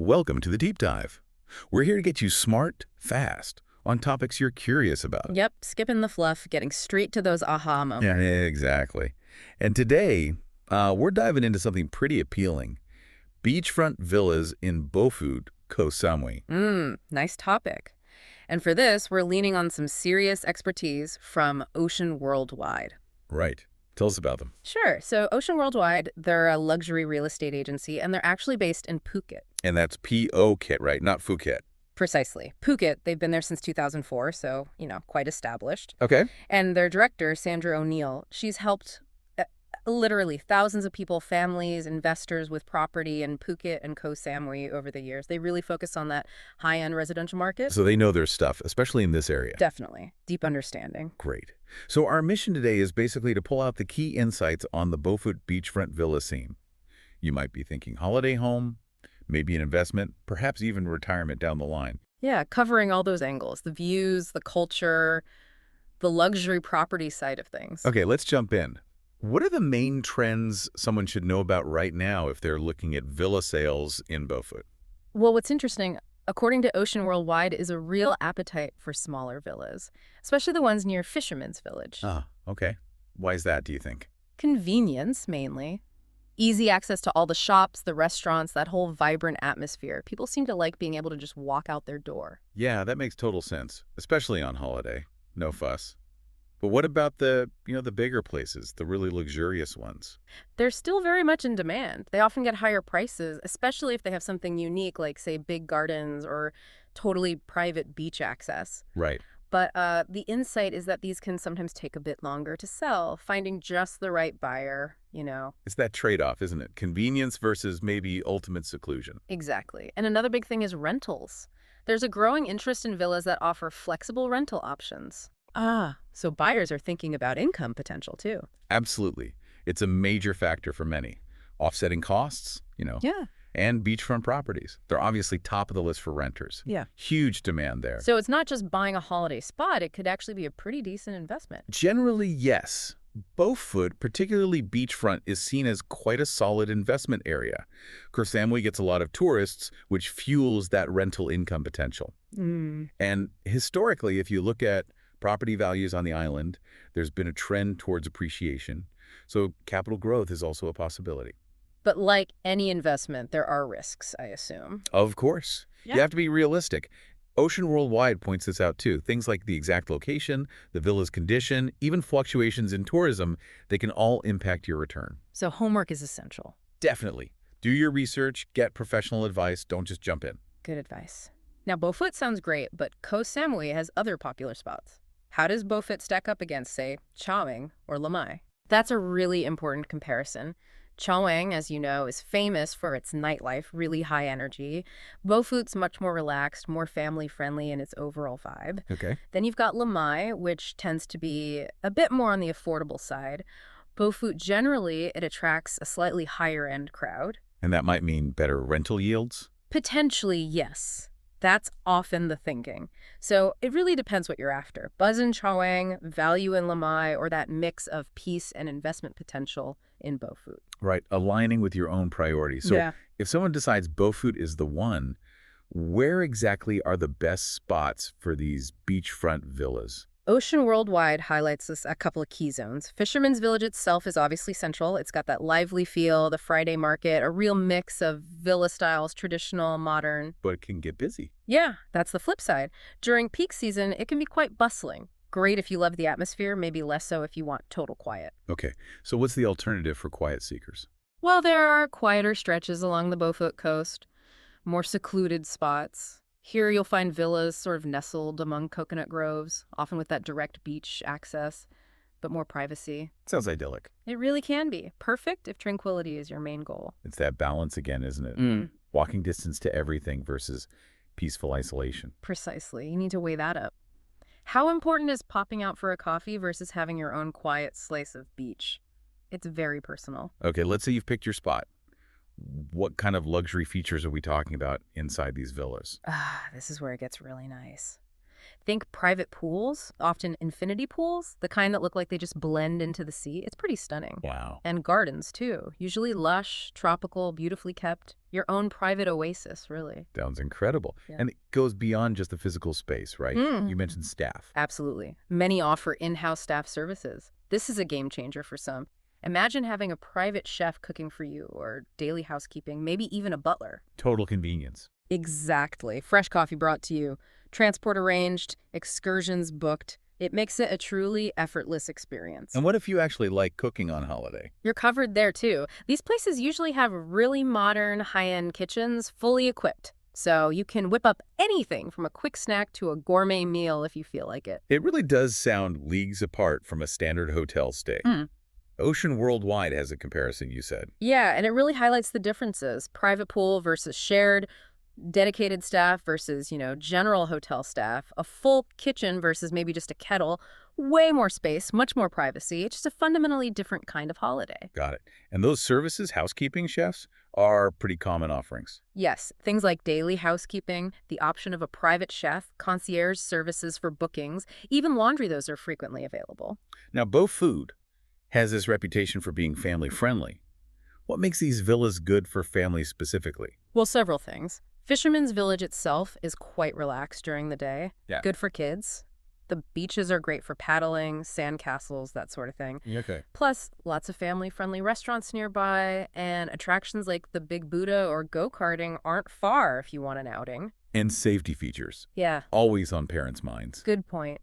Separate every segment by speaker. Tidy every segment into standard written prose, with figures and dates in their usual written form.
Speaker 1: Welcome to the Deep Dive. We're here to get you smart, fast, on topics you're curious about.
Speaker 2: Yep, skipping the fluff, getting straight to those aha
Speaker 1: Yeah,
Speaker 2: moments.
Speaker 1: exactly. And today, we're diving into something pretty appealing. Beachfront villas in Bophut Koh Samui.
Speaker 2: Nice topic. And for this, we're leaning on some serious expertise from Ocean Worldwide.
Speaker 1: Right. Tell us about them.
Speaker 2: Sure. So Ocean Worldwide, they're a luxury real estate agency, and they're actually based in Phuket.
Speaker 1: And that's P-O-Kit, right? Not Phuket.
Speaker 2: Precisely. Phuket, they've been there since 2004, so, quite established.
Speaker 1: Okay.
Speaker 2: And their director, Sandra O'Neill, she's helped literally thousands of people, families, investors with property in Phuket and Koh Samui over the years. They really focus on that high-end residential market.
Speaker 1: So they know their stuff, especially in this area.
Speaker 2: Definitely. Deep understanding.
Speaker 1: Great. So our mission today is basically to pull out the key insights on the Bophut beachfront villa scene. You might be thinking holiday home, maybe an investment, perhaps even retirement down the line.
Speaker 2: Yeah, covering all those angles, the views, the culture, the luxury property side of things.
Speaker 1: Okay, let's jump in. What are the main trends someone should know about right now if they're looking at villa sales in Bophut?
Speaker 2: Well, what's interesting, according to Ocean Worldwide, is a real appetite for smaller villas, especially the ones near Fisherman's Village.
Speaker 1: Ah, okay. Why is that, do you think?
Speaker 2: Convenience, mainly. Easy access to all the shops, the restaurants, that whole vibrant atmosphere. People seem to like being able to just walk out their door.
Speaker 1: Yeah, that makes total sense, especially on holiday. No fuss. But what about the bigger places, the really luxurious ones?
Speaker 2: They're still very much in demand. They often get higher prices, especially if they have something unique like, say, big gardens or totally private beach access.
Speaker 1: Right.
Speaker 2: But the insight is that these can sometimes take a bit longer to sell, finding just the right buyer.
Speaker 1: It's that trade-off, isn't it? Convenience versus maybe ultimate seclusion.
Speaker 2: Exactly. And another big thing is rentals. There's a growing interest in villas that offer flexible rental options. So buyers are thinking about income potential too.
Speaker 1: Absolutely. It's a major factor for many. Offsetting costs,
Speaker 2: Yeah.
Speaker 1: and beachfront properties. They're obviously top of the list for renters.
Speaker 2: Yeah.
Speaker 1: Huge demand there.
Speaker 2: So it's not just buying a holiday spot, it could actually be a pretty decent investment.
Speaker 1: Generally, yes. Bophut, particularly beachfront, is seen as quite a solid investment area. Koh Samui gets a lot of tourists, which fuels that rental income potential. And historically, if you look at property values on the island, there's been a trend towards appreciation. So capital growth is also a possibility.
Speaker 2: But like any investment, there are risks, I assume.
Speaker 1: Of course.
Speaker 2: Yeah.
Speaker 1: You have to be realistic. Ocean Worldwide points this out too. Things like the exact location, the villa's condition, even fluctuations in tourism, they can all impact your return.
Speaker 2: So homework is essential.
Speaker 1: Definitely. Do your research, get professional advice, don't just jump in.
Speaker 2: Good advice. Now, Bophut sounds great, but Koh Samui has other popular spots. How does Bophut stack up against, say, Chaweng or Lamai? That's a really important comparison. Chaweng, as you know, is famous for its nightlife, really high energy. Bophut's much more relaxed, more family-friendly in its overall vibe.
Speaker 1: Okay.
Speaker 2: Then you've got Lamai, which tends to be a bit more on the affordable side. Bophut, generally, it attracts a slightly higher-end crowd.
Speaker 1: And that might mean better rental yields?
Speaker 2: Potentially, yes. That's often the thinking. So it really depends what you're after. Buzz in Chaweng, value in Lamai, or that mix of peace and investment potential in Bophut.
Speaker 1: Right, aligning with your own priorities. So
Speaker 2: Yeah.
Speaker 1: if someone decides Bophut is the one, where exactly are the best spots for these beachfront villas?
Speaker 2: Ocean Worldwide highlights this a couple of key zones. Fisherman's Village itself is obviously central. It's got that lively feel, the Friday market, a real mix of villa styles, traditional, modern.
Speaker 1: But it can get busy.
Speaker 2: Yeah, that's the flip side. During peak season, it can be quite bustling. Great if you love the atmosphere, maybe less so if you want total quiet.
Speaker 1: Okay, so what's the alternative for quiet seekers?
Speaker 2: Well, there are quieter stretches along the Bophut coast, more secluded spots. Here you'll find villas sort of nestled among coconut groves, often with that direct beach access, but more privacy.
Speaker 1: Sounds idyllic.
Speaker 2: It really can be. Perfect if tranquility is your main goal.
Speaker 1: It's that balance again, isn't it? Walking distance to everything versus peaceful isolation.
Speaker 2: Precisely. You need to weigh that up. How important is popping out for a coffee versus having your own quiet slice of beach? It's very personal.
Speaker 1: Okay, let's say you've picked your spot. What kind of luxury features are we talking about inside these villas?
Speaker 2: This is where it gets really nice. Think private pools, often infinity pools, the kind that look like they just blend into the sea. It's pretty stunning.
Speaker 1: Wow.
Speaker 2: And gardens, too. Usually lush, tropical, beautifully kept. Your own private oasis, really.
Speaker 1: Sounds incredible.
Speaker 2: Yeah.
Speaker 1: And it goes beyond just the physical space, right? You mentioned staff.
Speaker 2: Absolutely. Many offer in-house staff services. This is a game changer for some. Imagine having a private chef cooking for you, or daily housekeeping, maybe even a butler.
Speaker 1: Total convenience.
Speaker 2: Exactly. Fresh coffee brought to you, transport arranged, excursions booked. It makes it a truly effortless experience.
Speaker 1: And what if you actually like cooking on holiday?
Speaker 2: You're covered there, too. These places usually have really modern, high-end kitchens, fully equipped. So you can whip up anything from a quick snack to a gourmet meal if you feel like it.
Speaker 1: It really does sound leagues apart from a standard hotel stay. Ocean Worldwide has a comparison, you said.
Speaker 2: Yeah, and it really highlights the differences. Private pool versus shared, dedicated staff versus, general hotel staff, a full kitchen versus maybe just a kettle, way more space, much more privacy. It's just a fundamentally different kind of holiday.
Speaker 1: Got it. And those services, housekeeping chefs, are pretty common offerings.
Speaker 2: Yes, things like daily housekeeping, the option of a private chef, concierge services for bookings, even laundry, those are frequently available.
Speaker 1: Now, Bophut has this reputation for being family-friendly. What makes these villas good for families specifically?
Speaker 2: Well, several things. Fisherman's Village itself is quite relaxed during the day.
Speaker 1: Yeah.
Speaker 2: Good for kids. The beaches are great for paddling, sand castles, that sort of thing.
Speaker 1: Okay.
Speaker 2: Plus, lots of family-friendly restaurants nearby, and attractions like the Big Buddha or go-karting aren't far if you want an outing.
Speaker 1: And safety features.
Speaker 2: Yeah,
Speaker 1: Always on parents' minds.
Speaker 2: good point.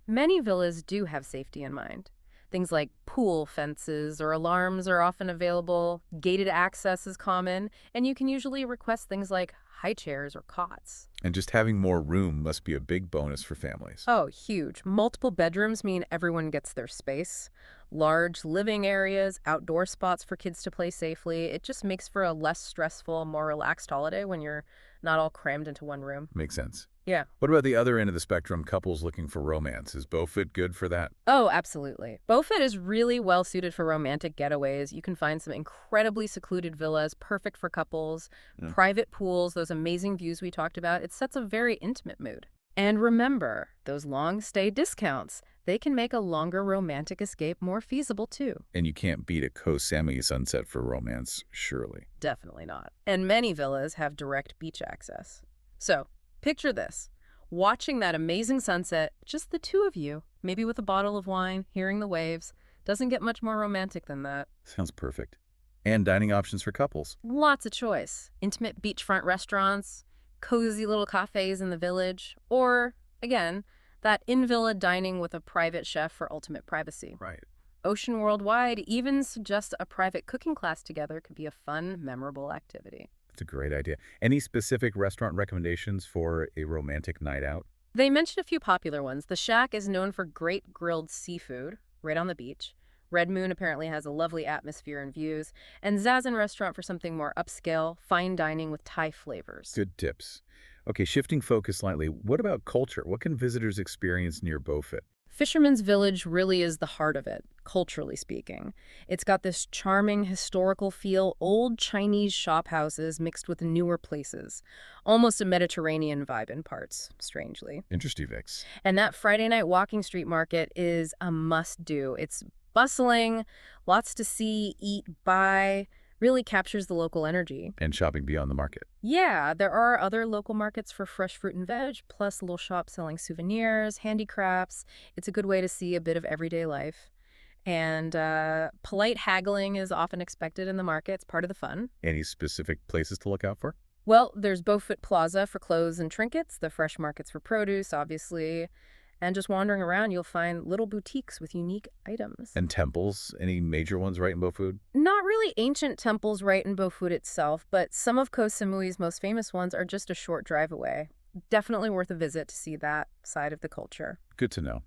Speaker 2: Many villas do have safety in mind. Things like pool fences or alarms are often available, gated access is common, and you can usually request things like high chairs or cots.
Speaker 1: And just having more room must be a big bonus for families.
Speaker 2: Oh, huge. Multiple bedrooms mean everyone gets their space. Large living areas, outdoor spots for kids to play safely. It just makes for a less stressful, more relaxed holiday when you're not all crammed into one room.
Speaker 1: Makes sense.
Speaker 2: Yeah.
Speaker 1: What about the other end of the spectrum, couples looking for romance? Is Bophut good for that?
Speaker 2: Oh, absolutely. Bophut is really well suited for romantic getaways. You can find some incredibly secluded villas, perfect for couples, private pools, those amazing views we talked about. It sets a very intimate mood. And remember, those long stay discounts, they can make a longer romantic escape more feasible too.
Speaker 1: And you can't beat a Koh Samui sunset for romance, surely.
Speaker 2: Definitely not. And many villas have direct beach access. So, picture this. Watching that amazing sunset, just the two of you, maybe with a bottle of wine, hearing the waves. Doesn't get much more romantic than that.
Speaker 1: Sounds perfect. And dining options for couples.
Speaker 2: Lots of choice. Intimate beachfront restaurants, cozy little cafes in the village, or, again, that in-villa dining with a private chef for ultimate privacy.
Speaker 1: Right.
Speaker 2: Ocean Worldwide even suggests a private cooking class together could be a fun, memorable activity.
Speaker 1: That's a great idea. Any specific restaurant recommendations for a romantic night out?
Speaker 2: They mentioned a few popular ones. The Shack is known for great grilled seafood right on the beach. Red Moon apparently has a lovely atmosphere and views. And Zazen Restaurant for something more upscale, fine dining with Thai flavors.
Speaker 1: Good tips. Okay, shifting focus slightly, what about culture? What can visitors experience near Bophut?
Speaker 2: Fisherman's Village really is the heart of it, culturally speaking. It's got this charming historical feel, old Chinese shop houses mixed with newer places. Almost a Mediterranean vibe in parts, strangely.
Speaker 1: Interesting, Vix.
Speaker 2: And that Friday night walking street market is a must-do. It's bustling, lots to see, eat, buy, really captures the local energy.
Speaker 1: And shopping beyond the market.
Speaker 2: Yeah, there are other local markets for fresh fruit and veg, plus little shops selling souvenirs, handicrafts. It's a good way to see a bit of everyday life. And polite haggling is often expected in the market. It's part of the fun.
Speaker 1: Any specific places to look out for?
Speaker 2: Well, there's Bophut Plaza for clothes and trinkets, the fresh markets for produce, obviously. And just wandering around, you'll find little boutiques with unique items.
Speaker 1: And temples? Any major ones right in Bophut?
Speaker 2: Not really ancient temples right in Bophut itself, but some of Koh Samui's most famous ones are just a short drive away. Definitely worth a visit to see that side of the culture.
Speaker 1: Good to know.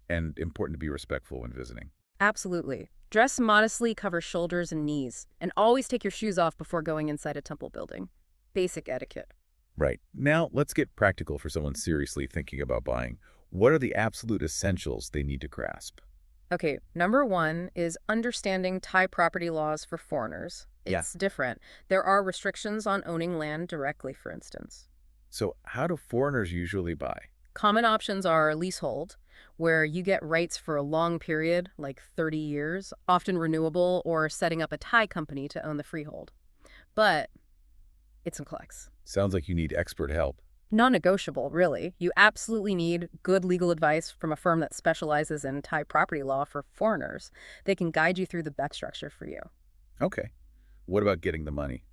Speaker 1: And important to be respectful when visiting.
Speaker 2: Absolutely. Dress modestly, cover shoulders and knees, and always take your shoes off before going inside a temple building. Basic etiquette.
Speaker 1: Right. Now, let's get practical for someone seriously thinking about buying. What are the absolute essentials they need to grasp?
Speaker 2: Okay, number one is understanding Thai property laws for foreigners. It's different. There are restrictions on owning land directly, for instance.
Speaker 1: So how do foreigners usually buy?
Speaker 2: Common options are leasehold, where you get rights for a long period, like 30 years, often renewable, or setting up a Thai company to own the freehold. But it's complex.
Speaker 1: Sounds like you need expert help.
Speaker 2: Non-negotiable, really. You absolutely need good legal advice from a firm that specializes in Thai property law for foreigners. They can guide you through the best structure for you.
Speaker 1: Okay. What about getting the money?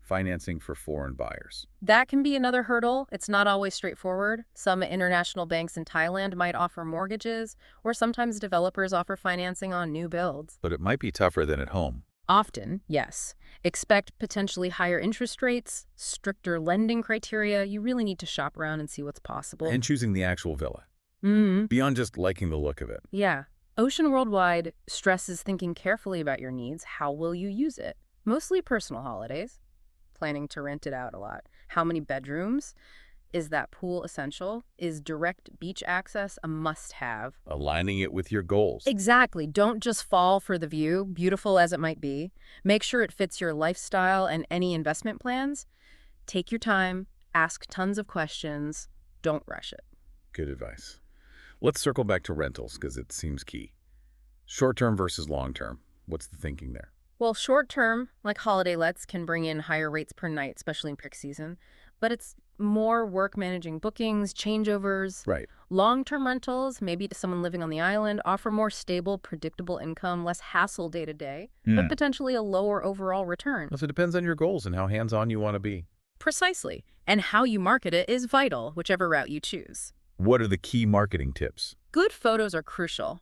Speaker 1: Financing for foreign buyers.
Speaker 2: That can be another hurdle. It's not always straightforward. Some international banks in Thailand might offer mortgages, or sometimes developers offer financing on new builds.
Speaker 1: But it might be tougher than at home.
Speaker 2: Often, yes. Expect potentially higher interest rates, stricter lending criteria. You really need to shop around and see what's possible.
Speaker 1: And choosing the actual villa. Beyond just liking the look of it.
Speaker 2: Yeah. Ocean Worldwide stresses thinking carefully about your needs. How will you use it? Mostly personal holidays. Planning to rent it out a lot. How many bedrooms? Is that pool essential? Is direct beach access a must-have?
Speaker 1: Aligning it with your goals.
Speaker 2: Exactly. Don't just fall for the view, beautiful as it might be. Make sure it fits your lifestyle and any investment plans. Take your time. Ask tons of questions. Don't rush it.
Speaker 1: Good advice. Let's circle back to rentals because it seems key. Short-term versus long-term. What's the thinking there?
Speaker 2: Well, short-term, like holiday lets, can bring in higher rates per night, especially in peak season. But it's more work managing bookings, changeovers.
Speaker 1: Right.
Speaker 2: Long-term rentals, maybe to someone living on the island, offer more stable, predictable income, less hassle day to day, but potentially a lower overall return.
Speaker 1: So it depends on your goals and how hands-on you want to be.
Speaker 2: Precisely. And how you market it is vital, whichever route you choose.
Speaker 1: What are the key marketing tips?
Speaker 2: Good photos are crucial.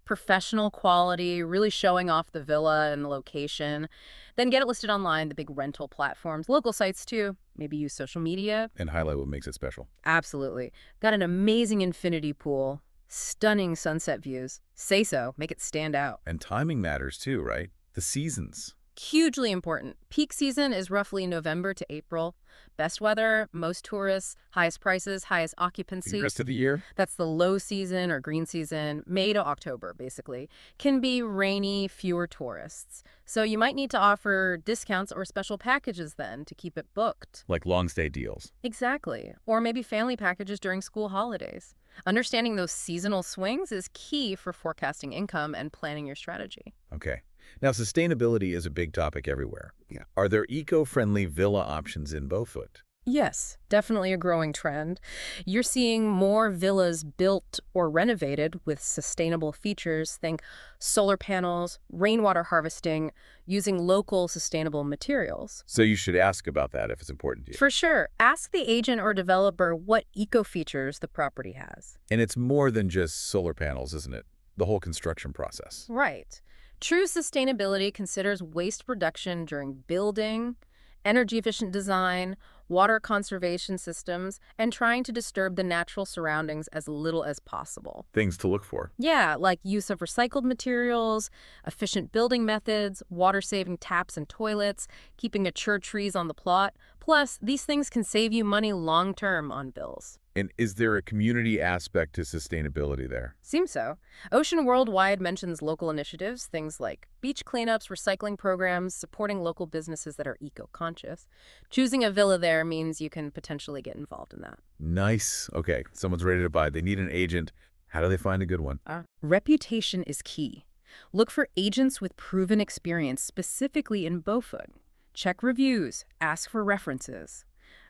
Speaker 2: Professional quality, really showing off the villa and the location. Then get it listed online, the big rental platforms, local sites too. Maybe use social media.
Speaker 1: And highlight what makes it special.
Speaker 2: Absolutely. Got an amazing infinity pool, stunning sunset views. Say so, make it stand out.
Speaker 1: And timing matters too, right? The seasons.
Speaker 2: Hugely important. Peak season is roughly November to April. Best weather, most tourists, highest prices, highest occupancy.
Speaker 1: The rest of the year?
Speaker 2: That's the low season or green season, May to October, basically. Can be rainy, fewer tourists. So you might need to offer discounts or special packages then to keep it booked.
Speaker 1: Like long stay deals.
Speaker 2: Exactly. Or maybe family packages during school holidays. Understanding those seasonal swings is key for forecasting income and planning your strategy.
Speaker 1: Okay. Now, sustainability is a big topic everywhere.
Speaker 3: Yeah.
Speaker 1: Are there eco-friendly villa options in Bophut?
Speaker 2: Yes, definitely a growing trend. You're seeing more villas built or renovated with sustainable features. Think solar panels, rainwater harvesting, using local sustainable materials.
Speaker 1: So you should ask about that if it's important to you.
Speaker 2: For sure. Ask the agent or developer what eco-features the property has.
Speaker 1: And it's more than just solar panels, isn't it? The whole construction process.
Speaker 2: Right. True sustainability considers waste reduction during building, energy-efficient design, water conservation systems, and trying to disturb the natural surroundings as little as possible.
Speaker 1: Things to look for.
Speaker 2: Yeah, like use of recycled materials, efficient building methods, water-saving taps and toilets, keeping mature trees on the plot. Plus, these things can save you money long-term on bills.
Speaker 1: And is there a community aspect to sustainability there?
Speaker 2: Seems so. Ocean Worldwide mentions local initiatives, things like beach cleanups, recycling programs, supporting local businesses that are eco-conscious. Choosing a villa there means you can potentially get involved in that.
Speaker 1: Nice. Okay, someone's ready to buy. They need an agent. How do they find a good one?
Speaker 2: Reputation is key. Look for agents with proven experience, specifically in Bophut. Check reviews. Ask for references.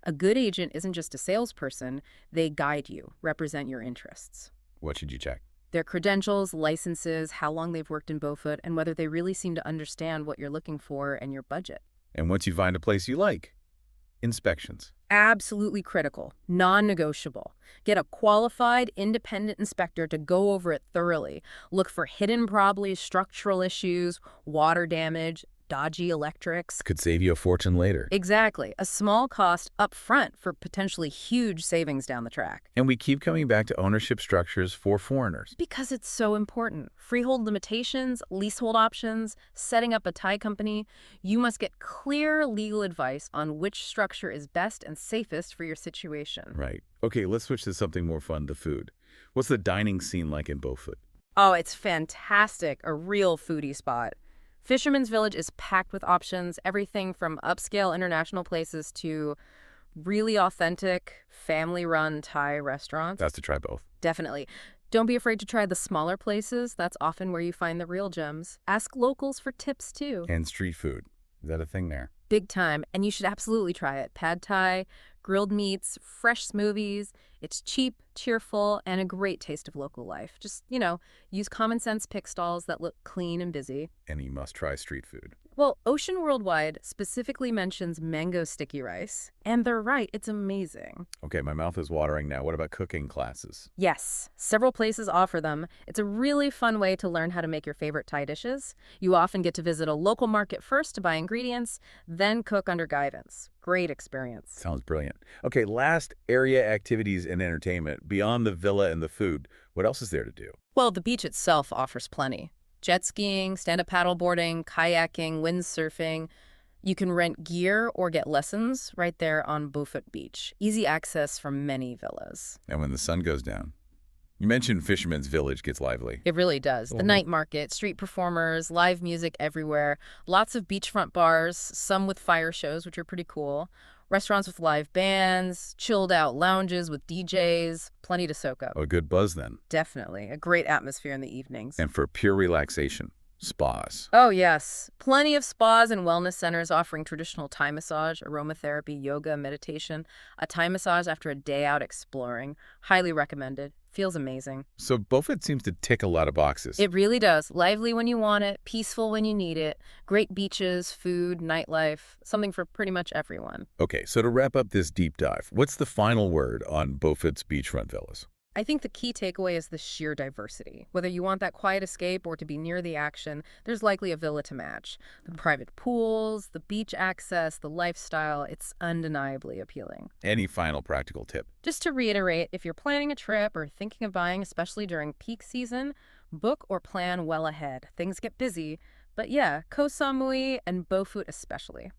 Speaker 2: A good agent isn't just a salesperson. They guide you, represent your interests.
Speaker 1: What should you check?
Speaker 2: Their credentials, licenses, how long they've worked in Bophut, and whether they really seem to understand what you're looking for and your budget.
Speaker 1: And once you find a place you like, inspections.
Speaker 2: Absolutely critical, non-negotiable. Get a qualified, independent inspector to go over it thoroughly. Look for hidden problems, structural issues, water damage, dodgy electrics.
Speaker 1: Could save you a fortune later.
Speaker 2: Exactly. A small cost up front for potentially huge savings down the track.
Speaker 1: And we keep coming back to ownership structures for foreigners.
Speaker 2: Because it's so important. Freehold limitations, leasehold options, setting up a Thai company. You must get clear legal advice on which structure is best and safest for your situation.
Speaker 1: Right. Okay, let's switch to something more fun, the food. What's the dining scene like in Bophut?
Speaker 2: Oh, it's fantastic. A real foodie spot. Fisherman's Village is packed with options, everything from upscale international places to Really authentic, family-run Thai restaurants.
Speaker 1: That's to try both.
Speaker 2: Definitely. Don't be afraid to try the smaller places. That's often where you find the real gems. Ask locals for tips, too.
Speaker 1: And street food. Is that a thing there?
Speaker 2: Big time. And you should absolutely try it. Pad Thai, grilled meats, fresh smoothies. It's cheap, cheerful, and a great taste of local life. Just, use common sense pick stalls that look clean and busy.
Speaker 1: Any must-try street food.
Speaker 2: Well, Ocean Worldwide specifically mentions mango sticky rice. And they're right, it's amazing.
Speaker 1: Okay, my mouth is watering now. What about cooking classes?
Speaker 2: Yes, several places offer them. It's a really fun way to learn how to make your favorite Thai dishes. You often get to visit a local market first to buy ingredients, then cook under guidance. Great experience.
Speaker 1: Sounds brilliant. Okay, last area activities and entertainment. Beyond the villa and the food, what else is there to do?
Speaker 2: Well, the beach itself offers plenty. Jet skiing, stand-up paddleboarding, kayaking, windsurfing. You can rent gear or get lessons right there on Bophut Beach. Easy access from many villas.
Speaker 1: And when the sun goes down? You mentioned Fisherman's Village gets lively.
Speaker 2: It really does. The night market, street performers, live music everywhere. Lots of beachfront bars, some with fire shows, which are pretty cool. Restaurants with live bands, chilled-out lounges with DJs, plenty to soak up.
Speaker 1: A good buzz then.
Speaker 2: Definitely. A great atmosphere in the evenings.
Speaker 1: And for pure relaxation, spas.
Speaker 2: Oh, yes. Plenty of spas and wellness centers offering traditional Thai massage, aromatherapy, yoga, meditation. A Thai massage after a day out exploring. Highly recommended. Feels amazing.
Speaker 1: So Beaufort seems to tick a lot of boxes.
Speaker 2: It really does. Lively when you want it, peaceful when you need it. Great beaches, food, nightlife. Something for pretty much everyone.
Speaker 1: Okay, so to wrap up this deep dive, what's the final word on Beaufort's beachfront villas?
Speaker 2: I think the key takeaway is the sheer diversity. Whether you want that quiet escape or to be near the action, there's likely a villa to match. The private pools, the beach access, the lifestyle, it's undeniably appealing.
Speaker 1: Any final practical tip?
Speaker 2: Just to reiterate, if you're planning a trip or thinking of buying, especially during peak season, book or plan well ahead. Things get busy, but yeah, Koh Samui and Bophut especially.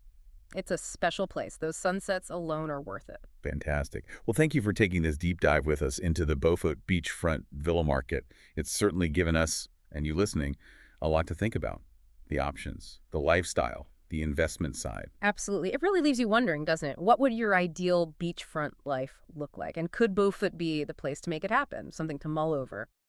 Speaker 2: It's a special place. Those sunsets alone are worth it.
Speaker 1: Fantastic. Well, thank you for taking this deep dive with us into the Beaufort beachfront villa market. It's certainly given us, and you listening, a lot to think about. The options, the lifestyle, the investment side.
Speaker 2: Absolutely. It really leaves you wondering, doesn't it? What would your ideal beachfront life look like? And could Beaufort be the place to make it happen? Something to mull over.